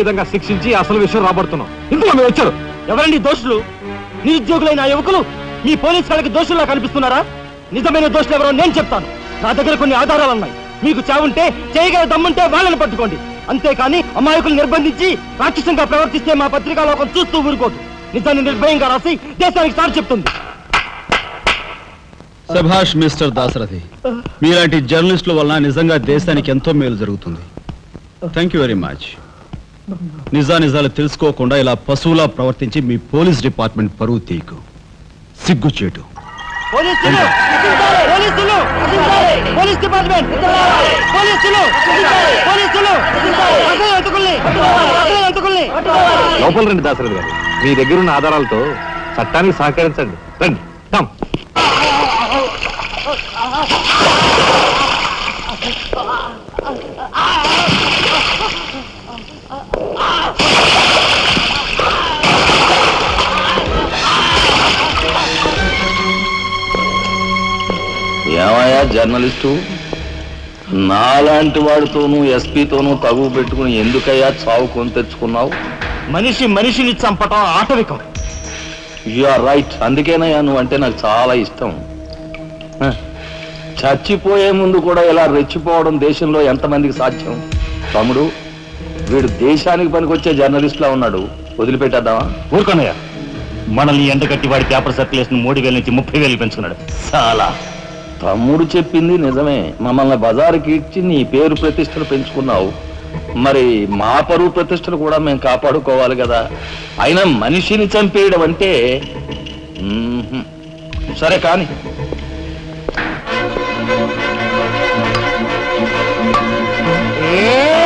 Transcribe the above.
విధంగా శిక్షించి అసలు విషయం రాబడుతున్నాం. ఇందులో మీరు వచ్చారు. ఎవరండి దోషులు? నిరుద్యోగులైన యువకులు మీ పోలీసు వాళ్ళకి దోషుల్లా కనిపిస్తున్నారా? నిజమైన దోషులు ఎవరో నేను చెప్తాను. నా దగ్గర కొన్ని ఆధారాలు ఉన్నాయి. మీకు చావుంటే చేయగల దమ్ముంటే వాళ్ళని పట్టుకోండి. అంతేకాని అమాయకులు నిర్బంధించి రాక్షసంగా ప్రవర్తిస్తే మా పత్రికా లోకం చూస్తూ ఊరుకోదు. నిజాన్ని నిర్భయంగా రాసి దేశానికి సార్ చెప్తుంది. సభాష్ మిస్టర్ దాశరథి, మీలాంటి జర్నలిస్టుల వలన నిజంగా దేశానికి ఎంతో మేలు జరుగుతుంది. Thank you very much. నిజానిజాలు తెలుసుకోకుండా ఇలా పశువులా ప్రవర్తించి మీ పోలీస్ డిపార్ట్మెంట్ పరువు తీయకు. సిగ్గుచేటు. పోలీసులు, పోలీసులు, పోలీస్ డిపార్ట్మెంట్, పోలీసులు, పోలీసులు, లోపల రండి దాశరథి గారు. మీ దగ్గరున్న ఆధారాలతో చట్టానికి సహకరించండి. రండి. కమ్. ఏమయ్యా జర్నలిస్టు, నాలాంటి వాడితోనూ ఎస్పీతోనూ తగువ పెట్టుకుని ఎందుకయ్యా చావు కొని తెచ్చుకున్నావు? మనిషిని చంపటం ఆటవికం. You are right. అందుకేనయ్యా నువ్వంటే నాకు చాలా ఇష్టం. చచ్చిపోయే ముందు కూడా ఇలా రెచ్చిపోవడం దేశంలో ఎంతమందికి సాధ్యం? తమ్ముడు, వీడు దేశానికి పనికొచ్చే జర్నలిస్టులా ఉన్నాడు. వదిలిపెట్టేద్దామా? ఊరుకోనయ్యా. మనల్ని ఎండగట్టి వాడి పేపర్ సర్క్యులేషన్ 3,000 నుంచి 30,000 పెంచుకున్నాడు. చాలా. తమ్ముడు చెప్పింది నిజమే. మమ్మల్ని బజారుకి ఇచ్చి నీ పేరు ప్రతిష్టలు పెంచుకున్నావు. మరి మా పరువు ప్రతిష్టలు కూడా మేము కాపాడుకోవాలి కదా. అయినా మనిషిని చంపేయడం అంటే సరే కానీ ఏ